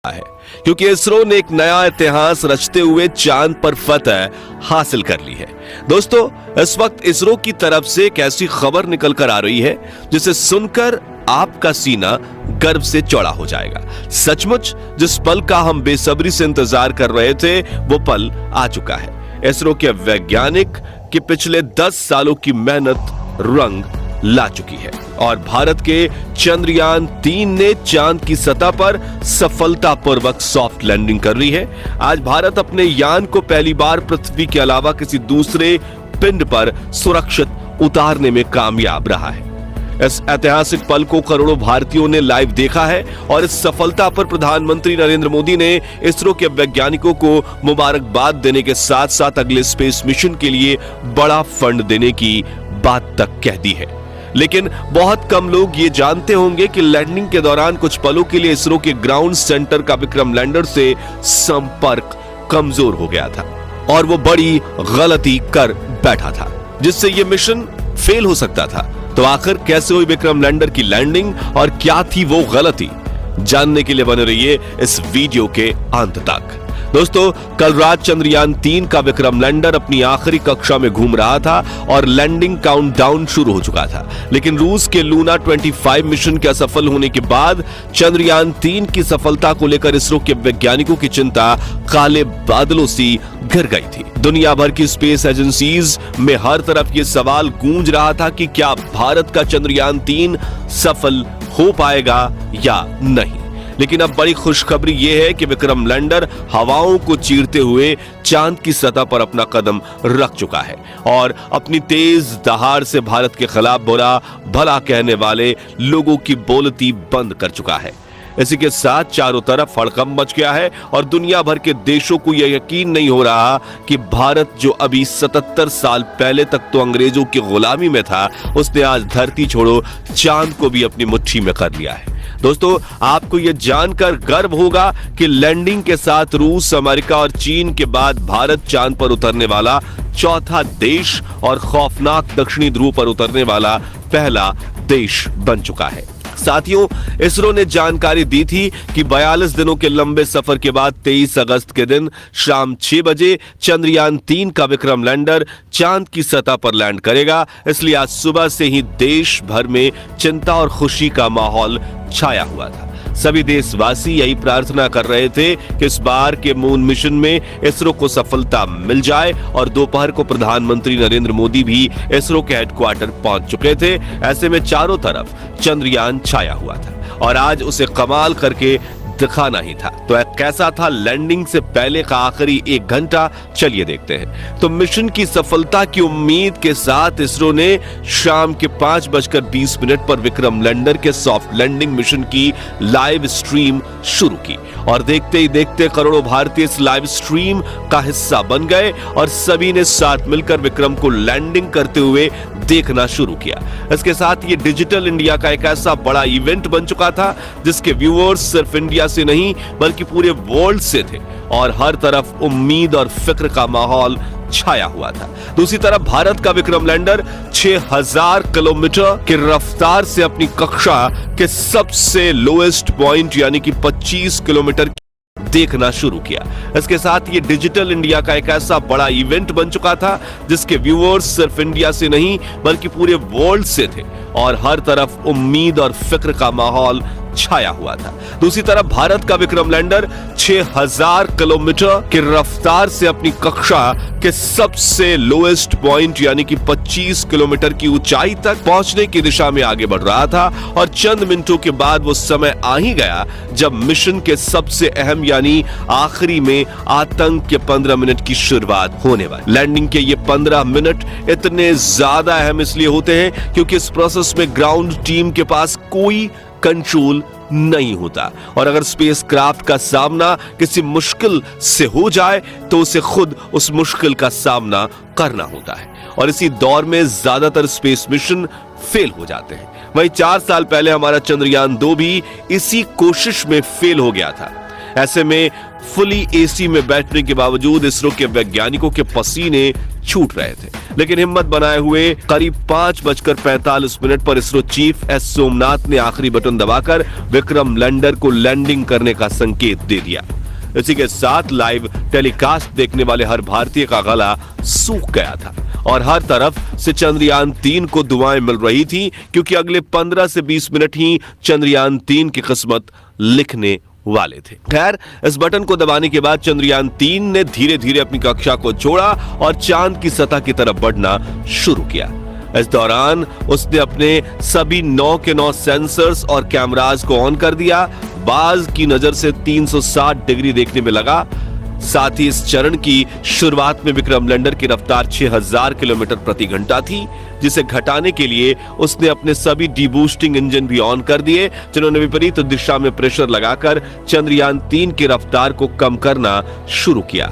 है क्योंकि इसरो ने एक नया इतिहास रचते हुए चांद पर फतह हासिल कर ली है। दोस्तों, इस वक्त इसरो की तरफ से एक ऐसी खबर निकल कर आ रही है जिसे सुनकर आपका सीना गर्व से चौड़ा हो जाएगा। सचमुच जिस पल का हम बेसब्री से इंतजार कर रहे थे वो पल आ चुका है। इसरो के वैज्ञानिक के पिछले 10 सालों की मेहनत रंग ला चुकी है और भारत के चंद्रयान 3 ने चांद की सतह पर सफलतापूर्वक सॉफ्ट लैंडिंग कर ली है। आज भारत अपने यान को पहली बार पृथ्वी के अलावा किसी दूसरे पिंड पर सुरक्षित उतारने में कामयाब रहा है। इस ऐतिहासिक पल को करोड़ों भारतीयों ने लाइव देखा है और इस सफलता पर प्रधानमंत्री नरेंद्र मोदी ने इसरो के वैज्ञानिकों को मुबारकबाद देने के साथ साथ अगले स्पेस मिशन के लिए बड़ा फंड देने की बात तक कह दी है। लेकिन बहुत कम लोग ये जानते होंगे कि लैंडिंग के दौरान कुछ पलों के लिए इसरो के ग्राउंड सेंटर का विक्रम लैंडर से संपर्क कमजोर हो गया था और वो बड़ी गलती कर बैठा था जिससे ये मिशन फेल हो सकता था। तो आखिर कैसे हुई विक्रम लैंडर की लैंडिंग और क्या थी वो गलती, जानने के लिए बने रहिए इस वीडियो के अंत तक। दोस्तों, कल रात चंद्रयान 3 का विक्रम लैंडर अपनी आखिरी कक्षा में घूम रहा था और लैंडिंग काउंटडाउन शुरू हो चुका था। लेकिन रूस के लूना 25 मिशन के असफल होने के बाद चंद्रयान 3 की सफलता को लेकर इसरो के वैज्ञानिकों की चिंता काले बादलों सी घिर गई थी। दुनिया भर की स्पेस एजेंसीज में हर तरफ ये सवाल गूंज रहा था कि क्या भारत का चंद्रयान 3 सफल हो पाएगा या नहीं। लेकिन अब बड़ी खुशखबरी यह है कि विक्रम लैंडर हवाओं को चीरते हुए चांद की सतह पर अपना कदम रख चुका है और अपनी तेज दहाड़ से भारत के खिलाफ बुरा भला कहने वाले लोगों की बोलती बंद कर चुका है। इसी के साथ चारों तरफ हड़कंप मच गया है और दुनिया भर के देशों को यह यकीन नहीं हो रहा कि भारत जो अभी 77 साल पहले तक तो अंग्रेजों की गुलामी में था, उसने आज धरती छोड़ो चांद को भी अपनी मुट्ठी में कर लिया है। दोस्तों, आपको यह जानकर गर्व होगा कि लैंडिंग के साथ रूस, अमेरिका और चीन के बाद भारत चांद पर उतरने वाला चौथा देश और खौफनाक दक्षिणी ध्रुव पर उतरने वाला पहला देश बन चुका है। साथियों, इसरो ने जानकारी दी थी कि 42 दिनों के लंबे सफर के बाद 23 अगस्त के दिन शाम 6 बजे चंद्रयान 3 का विक्रम लैंडर चांद की सतह पर लैंड करेगा। इसलिए आज सुबह से ही देश भर में चिंता और खुशी का माहौल छाया हुआ था। सभी देशवासी यही प्रार्थना कर रहे थे कि इस बार के मून मिशन में इसरो को सफलता मिल जाए और दोपहर को प्रधानमंत्री नरेंद्र मोदी भी इसरो के हेडक्वार्टर पहुंच चुके थे। ऐसे में चारों तरफ चंद्रयान छाया हुआ था और आज उसे कमाल करके दिखाना ही था। तो कैसा था लैंडिंग से पहले का आखिरी 1 घंटा, चलिए देखते हैं। तो मिशन की सफलता की उम्मीद के साथ इसरो ने शाम के 5:20 पर विक्रम लैंडर के सॉफ्ट लैंडिंग मिशन की लाइव स्ट्रीम शुरू की और देखते ही देखते करोड़ों भारतीय इस लाइव स्ट्रीम का हिस्सा बन गए और सभी ने साथ मिलकर विक्रम को लैंडिंग करते हुए देखना शुरू किया। इसके साथ ये डिजिटल इंडिया का एक ऐसा बड़ा इवेंट बन चुका था जिसके व्यूअर्स सिर्फ इंडिया से नहीं बल्कि पूरे वर्ल्ड से थे और हर तरफ उम्मीद और फिक्र का माहौल छाया हुआ था। दूसरी तरफ भारत का विक्रम लैंडर 6000 किलोमीटर की रफ्तार से अपनी कक्षा के सबसे लोएस्ट पॉइंट यानी कि 25 किलोमीटर देखना शुरू किया। इसके साथ ये डिजिटल इंडिया का एक ऐसा बड़ा इवेंट बन चुका था जिसके व्यूअर्स सिर्फ इंडिया से नहीं बल्कि पूरे वर्ल्ड से थे और हर तरफ उम्मीद और फिक्र का माहौल छाया हुआ था। दूसरी तरफ भारत का विक्रम लैंडर 6000 किलोमीटर की रफ्तार से अपनी कक्षा के सबसे लोएस्ट पॉइंट यानी कि 25 किलोमीटर की ऊंचाई तक पहुंचने की दिशा में आगे बढ़ रहा था और चंद मिनटों के बाद वो समय आ ही गया जब मिशन के सबसे अहम यानी आखिरी में आतंक के 15 मिनट की शुरुआत होने वाली। लैंडिंग के ये 15 मिनट इतने ज्यादा अहम इसलिए होते हैं क्योंकि इस प्रोसेस में ग्राउंड टीम के पास कोई कंट्रोल नहीं होता और अगर स्पेसक्राफ्ट का सामना किसी मुश्किल से हो जाए तो उसे खुद उस मुश्किल का सामना करना होता है और इसी दौर में ज्यादातर स्पेस मिशन फेल हो जाते हैं। वहीं 4 साल पहले हमारा चंद्रयान 2 भी इसी कोशिश में फेल हो गया था। ऐसे में फुली एसी में बैठने के बावजूद इसरो के वैज्ञानिकों के पसीने छूट रहे थे। लेकिन हिम्मत बनाए हुए करीब 5:45 पर इसरो चीफ एस सोमनाथ ने आखिरी बटन दबाकर विक्रम लैंडर को लैंडिंग करने का संकेत दे दिया। इसी के साथ लाइव टेलीकास्ट देखने वाले हर भारतीय का गला सूख गया था और हर तरफ से चंद्रयान 3 को दुआएं मिल रही थी, क्योंकि अगले 15 से 20 मिनट ही चंद्रयान 3 की किस्मत लिखने वाले थे। खैर, इस बटन को दबाने के बाद चंद्रयान 3 ने धीरे धीरे अपनी कक्षा को छोड़ा और चांद की सतह की तरफ बढ़ना शुरू किया। इस दौरान उसने अपने सभी 9 के 9 सेंसर्स और कैमरास को ऑन कर दिया। बाज की नजर से 360 डिग्री देखने में लगा। साथ ही इस चरण की शुरुआत में विक्रम लैंडर की रफ्तार 6000 किलोमीटर प्रति घंटा थी, जिसे घटाने के लिए उसने अपने सभी डीबूस्टिंग इंजन भी ऑन कर दिए, जिन्होंने विपरीत दिशा में प्रेशर लगाकर चंद्रयान 3 की रफ्तार को कम करना शुरू किया।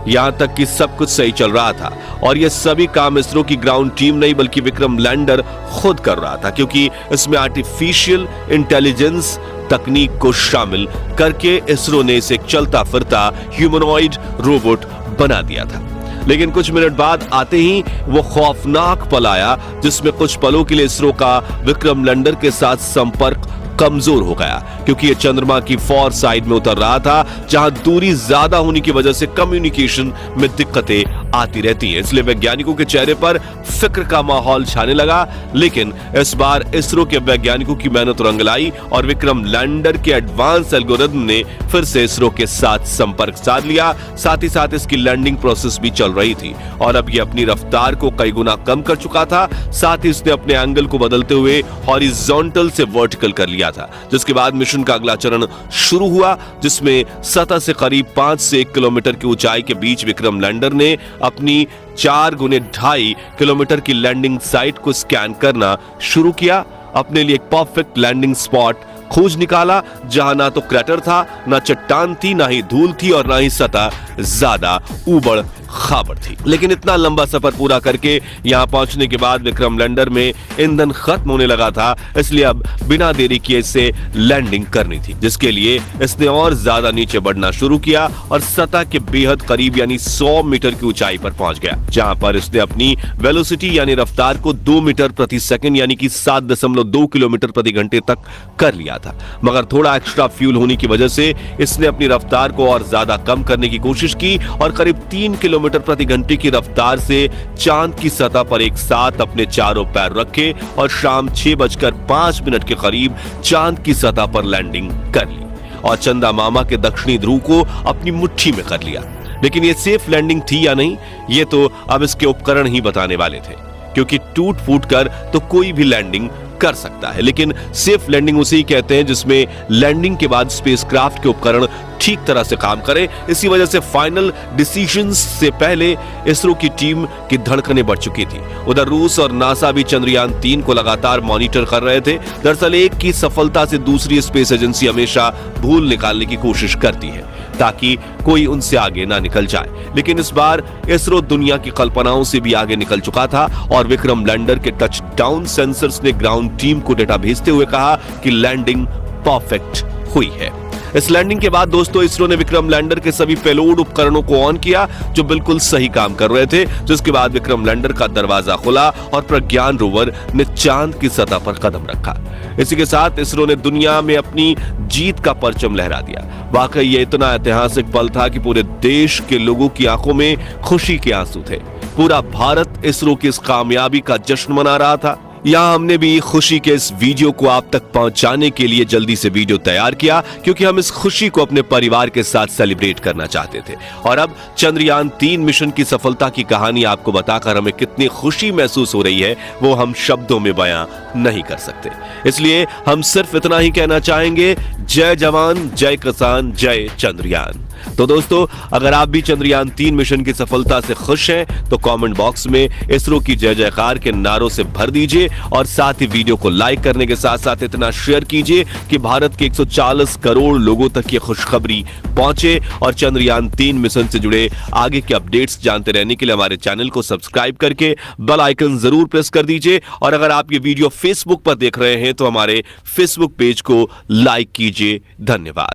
यहां तक कि सब कुछ सही चल रहा था और यह सभी काम इसरो की ग्राउंड टीम नहीं बल्कि विक्रम लैंडर खुद कर रहा था, क्योंकि इसमें आर्टिफिशियल इंटेलिजेंस तकनीक को शामिल करके इसरो ने इसे चलता फिरता ह्यूमनॉइड रोबोट बना दिया था। लेकिन कुछ मिनट बाद आते ही वो खौफनाक पल आया, जिसमें कुछ पलों के लिए इसरो का विक्रम लैंडर के साथ संपर्क कमजोर हो गया, क्योंकि ये चंद्रमा की फॉर साइड में उतर रहा था, जहां दूरी ज्यादा होने की वजह से कम्युनिकेशन में दिक्कतें आती रहती हैं। इसलिए वैज्ञानिकों के चेहरे पर फिक्र का माहौल छाने लगा। लेकिन इस बार इसरो के वैज्ञानिकों की मेहनत रंग लाई और विक्रम लैंडर के एडवांस एल्गोरिथम ने फिर से इसरो के साथ संपर्क साध लिया। साथ ही साथ इसकी लैंडिंग प्रोसेस भी चल रही थी और अब ये अपनी रफ्तार को कई गुना कम कर चुका था। साथ ही इसने अपने एंगल को बदलते हुए हॉरिजॉन्टल से वर्टिकल कर लिया था, जिसके बाद मिशन का अगला चरण शुरू हुआ, जिसमें सतह से करीब 5 से 1 किलोमीटर की ऊंचाई के बीच विक्रम लैंडर ने अपनी 4 गुने 2.5 किलोमीटर की लैंडिंग साइट को स्कैन करना शुरू किया। अपने लिए एक परफेक्ट लैंडिंग स्पॉट खोज निकाला, जहां ना तो क्रैटर था, ना चट्टान थी, ना ही धूल थी और ना ही सतह ज्यादा ऊबड़ खाबड़ थी। लेकिन इतना लंबा सफर पूरा करके यहां पहुंचने के बाद विक्रम लैंडर में ईंधन खत्म होने लगा था, इसलिए अब बिना देरी किए इसे लैंडिंग करनी थी, जिसके लिए इसने और ज्यादा नीचे बढ़ना शुरू किया और सतह के बेहद करीब यानी 100 मीटर की ऊंचाई पर पहुंच गया, जहां पर इसने अपनी वेलोसिटी यानी रफ्तार को 2 मीटर प्रति सेकंड यानी कि 7.2 किलोमीटर प्रति घंटे तक कर लिया था। मगर थोड़ा एक्स्ट्रा फ्यूल होने की वजह से इसने अपनी रफ्तार को और ज्यादा कम करने की कोशिश की और करीब 3 किलोमीटर प्रति घंटे की रफ्तार से चांद की सतह पर एक साथ अपने चारों पैर रखे और शाम 6:05 के करीब चांद की सतह पर लैंडिंग कर ली और चंदा मामा के दक्षिणी ध्रुव को अपनी मुट्ठी में कर लिया। लेकिन यह सेफ लैंडिंग थी या नहीं, ये तो अब इसके उपकरण ही बताने वाले थे, क्योंकि टूट फूट कर तो कोई भी लैंडिंग कर सकता है, लेकिन सेफ लैंडिंग उसे ही कहते हैं जिसमें लैंडिंग के बाद स्पेसक्राफ्ट के उपकरण ठीक तरह से काम करें। इसी वजह से फाइनल डिसीजंस से पहले इसरो की टीम की धड़कनें बढ़ चुकी थी। उधर रूस और नासा भी चंद्रयान 3 को लगातार मॉनिटर कर रहे थे। दरअसल एक की सफलता से दूसरी स्पेस एजेंसी हमेशा भूल निकालने की कोशिश करती है ताकि कोई उनसे आगे ना निकल जाए, लेकिन इस बार इसरो दुनिया की कल्पनाओं से भी आगे निकल चुका था और विक्रम लैंडर के टच डाउन सेंसर्स ने ग्राउंड टीम को डेटा भेजते हुए कहा कि लैंडिंग परफेक्ट हुई है। इस लैंडिंग के बाद दोस्तों इसरो ने विक्रम लैंडर के सभी पेलोड उपकरणों को ऑन किया जो बिल्कुल सही काम कर रहे थे, जिसके बाद विक्रम लैंडर का दरवाजा खुला और प्रज्ञान रोवर ने चांद की सतह पर कदम रखा। इसी के साथ इसरो ने दुनिया में अपनी जीत का परचम लहरा दिया। वाकई ये इतना ऐतिहासिक पल था कि पूरे देश के लोगों की आंखों में खुशी के आंसू थे। पूरा भारत इसरो की इस कामयाबी का जश्न मना रहा था। यहाँ हमने भी खुशी के इस वीडियो को आप तक पहुंचाने के लिए जल्दी से वीडियो तैयार किया, क्योंकि हम इस खुशी को अपने परिवार के साथ सेलिब्रेट करना चाहते थे। और अब चंद्रयान 3 मिशन की सफलता की कहानी आपको बताकर हमें कितनी खुशी महसूस हो रही है वो हम शब्दों में बयां नहीं कर सकते। इसलिए हम सिर्फ इतना ही कहना चाहेंगे, जय जवान, जय किसान, जय चंद्रयान। तो दोस्तों, अगर आप भी चंद्रयान 3 मिशन की सफलता से खुश हैं तो कमेंट बॉक्स में इसरो की जय जयकार के नारों से भर दीजिए और साथ ही वीडियो को लाइक करने के साथ साथ इतना शेयर कीजिए कि भारत के 140 करोड़ लोगों तक ये खुशखबरी पहुंचे। और चंद्रयान 3 मिशन से जुड़े आगे के अपडेट्स जानते रहने के लिए हमारे चैनल को सब्सक्राइब करके बेल आइकन जरूर प्रेस कर दीजिए। और अगर आप ये वीडियो फेसबुक पर देख रहे हैं तो हमारे फेसबुक पेज को लाइक कीजिए। धन्यवाद।